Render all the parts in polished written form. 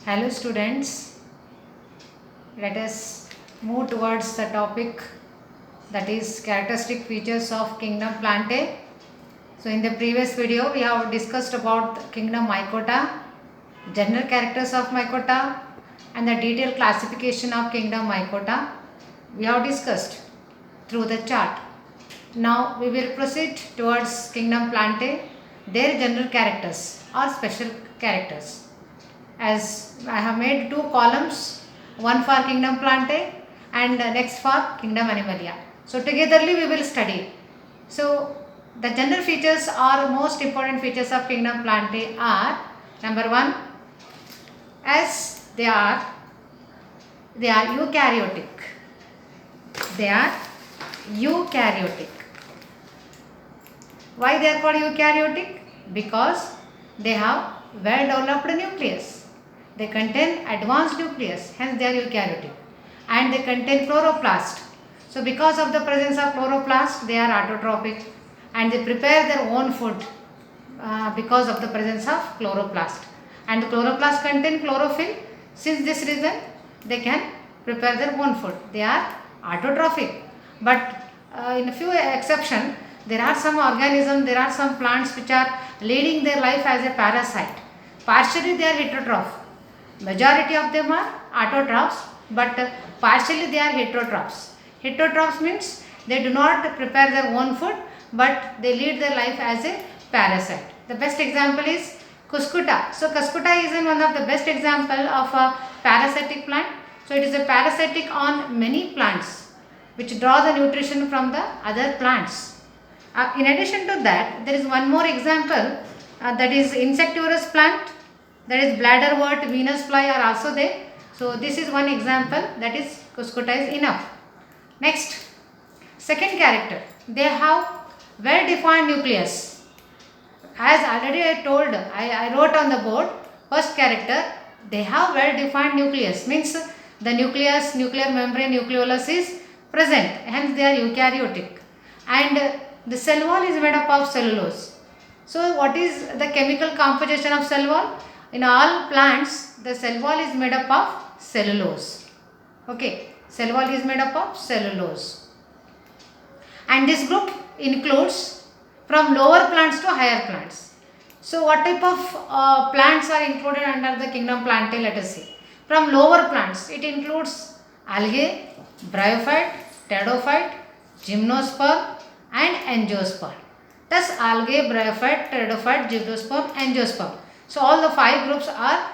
Hello students, let us move towards the topic that is characteristic features of kingdom Plantae. So in the previous video we have discussed about kingdom Mycota, general characters of Mycota and the detailed classification of kingdom Mycota we have discussed through the chart. Now we will proceed towards kingdom Plantae, their general characters or special characters. As I have made two columns, one for kingdom Plantae and next for kingdom Animalia. So togetherly we will study. So the general features or most important features of kingdom Plantae are: number one, as they are eukaryotic. They are eukaryotic. Why they are called eukaryotic? Because they have well developed nucleus. They contain advanced nucleus, hence they are eukaryotic, and they contain chloroplast. So because of the presence of chloroplast, they are autotrophic and they prepare their own food because of the presence of chloroplast. And the chloroplast contain chlorophyll. Since this reason, they can prepare their own food. They are autotrophic. But in a few exceptions, there are some organisms, there are some plants which are leading their life as a parasite. Partially they are heterotroph. Majority of them are autotrophs, but partially they are heterotrophs. Heterotrophs means they do not prepare their own food, but they lead their life as a parasite. The best example is Cuscuta. So Cuscuta is one of the best example of a parasitic plant. So it is a parasitic on many plants which draw the nutrition from the other plants. In addition to that, there is one more example that is insectivorous plant, that is bladderwort, venus fly are also there. So this is one example, that is Cuscuta is enough. Next, second character, they have well defined nucleus. As already I told, I wrote on the board, first character, they have well defined nucleus, means the nucleus, nuclear membrane, nucleolus is present, hence they are eukaryotic, and the cell wall is made up of cellulose. So what is the chemical composition of cell wall? In all plants, the cell wall is made up of cellulose. Okay, cell wall is made up of cellulose. And this group includes from lower plants to higher plants. So what type of plants are included under the kingdom Plantae? Let us see. From lower plants, it includes algae, bryophyte, pteridophyte, gymnosperm and angiosperm. Thus algae, bryophyte, pteridophyte, gymnosperm, angiosperm. So all the five groups are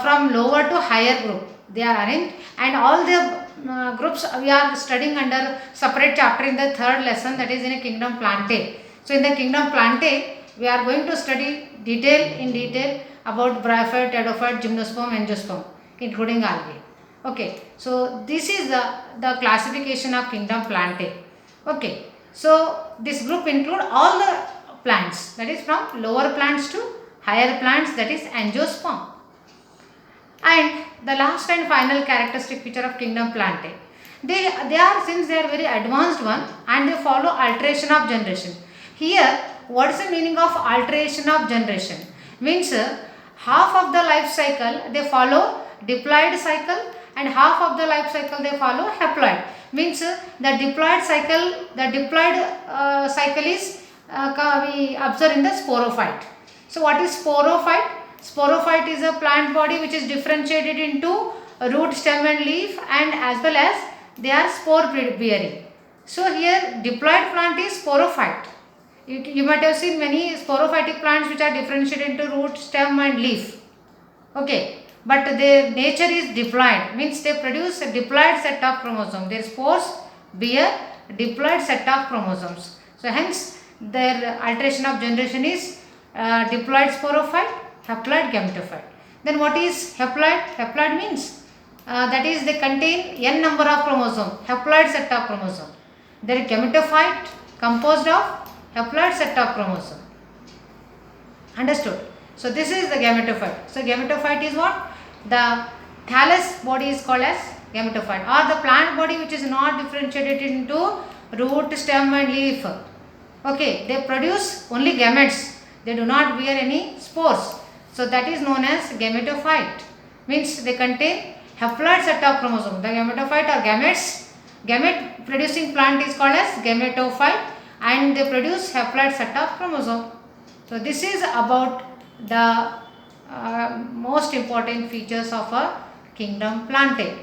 from lower to higher group. They are arranged, and all the groups we are studying under separate chapter in the third lesson, that is in a kingdom Plantae. So in the kingdom Plantae, we are going to study in detail about bryophyte, pteridophyte, gymnosperm, angiosperm, including algae. Okay, so this is the classification of kingdom Plantae. Okay, so this group include all the plants, that is from lower plants to higher plants, that is angiosperm. And the last and final characteristic feature of kingdom Plantae, they are, since they are very advanced one, and they follow alteration of generation. Here, what is the meaning of alteration of generation? Means half of the life cycle they follow diploid cycle and half of the life cycle they follow haploid. Means the diploid cycle is we observe in the sporophyte. So what is sporophyte? Sporophyte is a plant body which is differentiated into root, stem and leaf, and as well as they are spore bearing. So here diploid plant is sporophyte. You might have seen many sporophytic plants which are differentiated into root, stem and leaf. Okay, but their nature is diploid, means they produce a diploid set of chromosomes. Their spores bear diploid set of chromosomes. So hence their alteration of generation is diploid sporophyte, haploid gametophyte. Then what is haploid? Haploid means that is they contain n number of chromosomes, haploid set of chromosomes. Their gametophyte composed of haploid set of chromosome. Understood? So this is the gametophyte. So gametophyte is what? The thallus body is called as gametophyte, or the plant body which is not differentiated into root, stem and leaf. Okay, they produce only gametes. They do not bear any spores. So that is known as gametophyte. means they contain haploid set of chromosomes. The gametophyte or gamete producing plant is called as gametophyte, and they produce haploid set of chromosome. So this is about the most important features of a kingdom Plantae.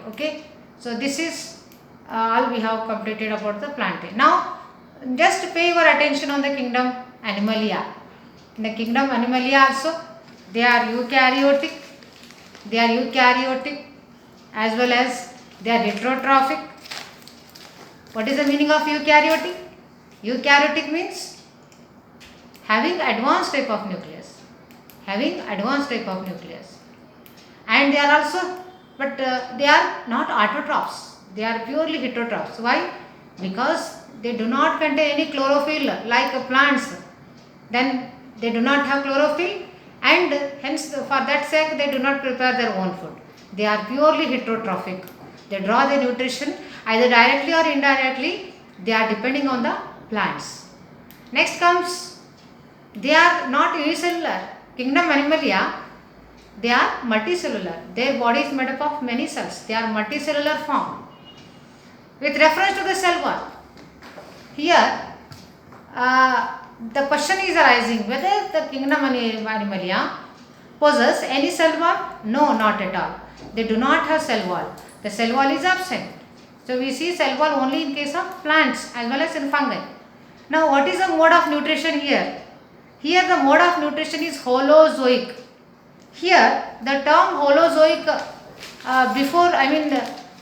Okay. So this is all we have completed about the Plantae. Now just pay your attention on the kingdom Animalia. In the kingdom Animalia also, they are eukaryotic as well as they are heterotrophic. What is the meaning of eukaryotic? Eukaryotic means having advanced type of nucleus. And they are also, but they are not autotrophs. They are purely heterotrophs. Why? Because they do not contain any chlorophyll like plants. Then they do not have chlorophyll, and hence for that sake they do not prepare their own food. They are purely heterotrophic. They draw their nutrition either directly or indirectly. They are depending on the plants. Next comes, they are not unicellular. Kingdom Animalia, they are multicellular. Their body is made up of many cells. They are multicellular form. With reference to the cell wall, here the question is arising whether the kingdom Animalia possess any cell wall? No, not at all. They do not have cell wall. The cell wall is absent. So we see cell wall only in case of plants as well as in fungi. Now what is the mode of nutrition here? Here the mode of nutrition is holozoic. Here the term holozoic,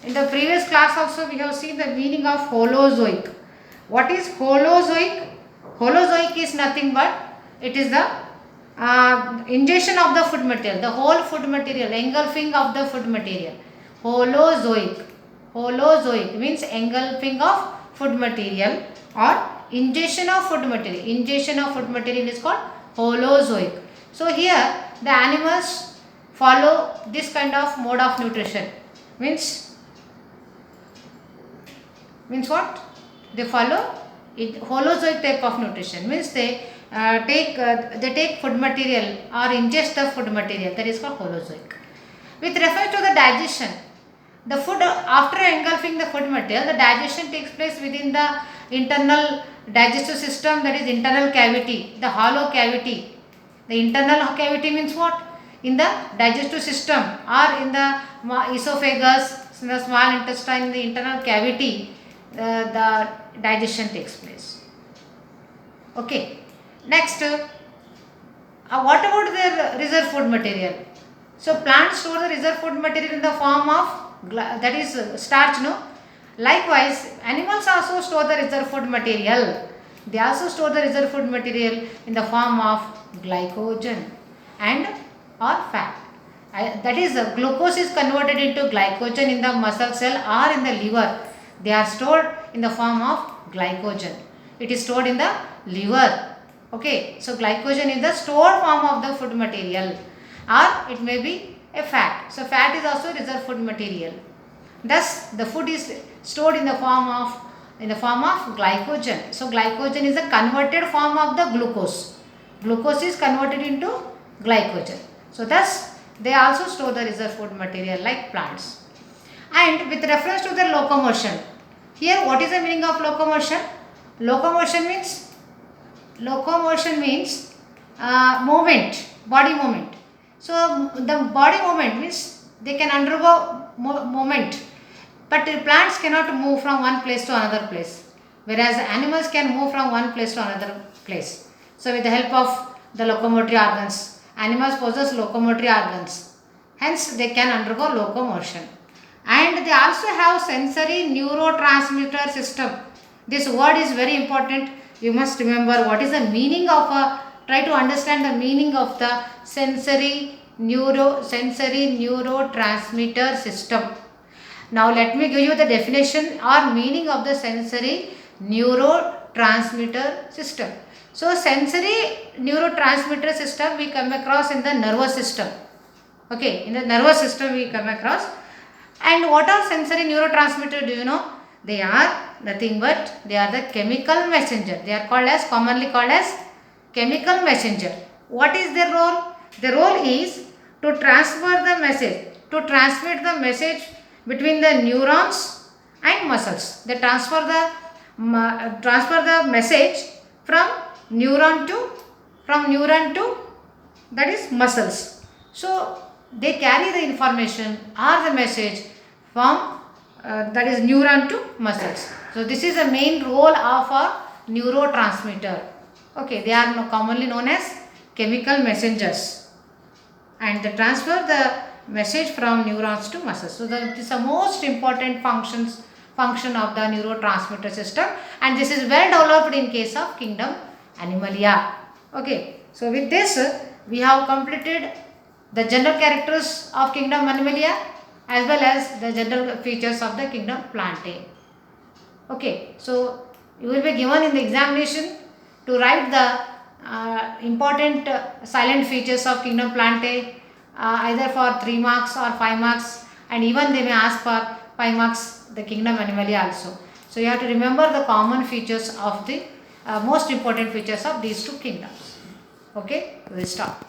in the previous class also we have seen the meaning of holozoic. What is holozoic? Holozoic is nothing but it is the ingestion of the food material, the whole food material, engulfing of the food material. Holozoic means engulfing of food material or ingestion of food material. Ingestion of food material is called holozoic. So here the animals follow this kind of mode of nutrition. Means what? They follow holozoic type of nutrition. Means they take food material or ingest the food material. That is called holozoic. With reference to the digestion, the food, after engulfing the food material, the digestion takes place within the internal digestive system, that is internal cavity, the hollow cavity. The internal cavity means what? In the digestive system or in the esophagus, in the small intestine, in the internal cavity, the digestion takes place. Okay. Next, what about their reserve food material? So plants store the reserve food material in the form of that is starch, no? Likewise, animals also store the reserve food material. They also store the reserve food material in the form of glycogen and or fat. That is, glucose is converted into glycogen in the muscle cell or in the liver. They are stored in the form of glycogen. It is stored in the liver. Okay, so glycogen is the stored form of the food material, or it may be a fat. So fat is also reserve food material. Thus the food is stored in the form of glycogen. So glycogen is a converted form of the glucose. Glucose is converted into glycogen. So thus they also store the reserve food material like plants. And with reference to the locomotion, here what is the meaning of locomotion? Locomotion means movement, body movement. So the body movement means they can undergo movement, but plants cannot move from one place to another place, whereas animals can move from one place to another place. So with the help of the locomotory organs, animals possess locomotory organs, hence they can undergo locomotion. And they also have sensory neurotransmitter system. This word is very important. You must remember what is the meaning of try to understand the meaning of the sensory neurotransmitter system. Now let me give you the definition or meaning of the sensory neurotransmitter system. So sensory neurotransmitter system we come across in the nervous system. Okay, in the nervous system we come across. And what are sensory neurotransmitter, do you know? They are nothing but they are the chemical messenger. They are commonly called as chemical messenger. What is their role? The role is to transfer the message, to transmit the message between the neurons and muscles. They transfer the message from neuron to that is muscles. So they carry the information or the message from that is neuron to muscles. So this is the main role of a neurotransmitter. Okay, they are commonly known as chemical messengers, and they transfer the message from neurons to muscles. So that is the most important function of the neurotransmitter system, and this is well developed in case of kingdom Animalia. Okay, so with this we have completed the general characters of kingdom Animalia as well as the general features of the kingdom Plantae. Okay, so you will be given in the examination to write the important silent features of kingdom Plantae, either for 3 marks or 5 marks, and even they may ask for 5 marks the kingdom Animalia also. So you have to remember the common features of the most important features of these two kingdoms. Okay, we will stop.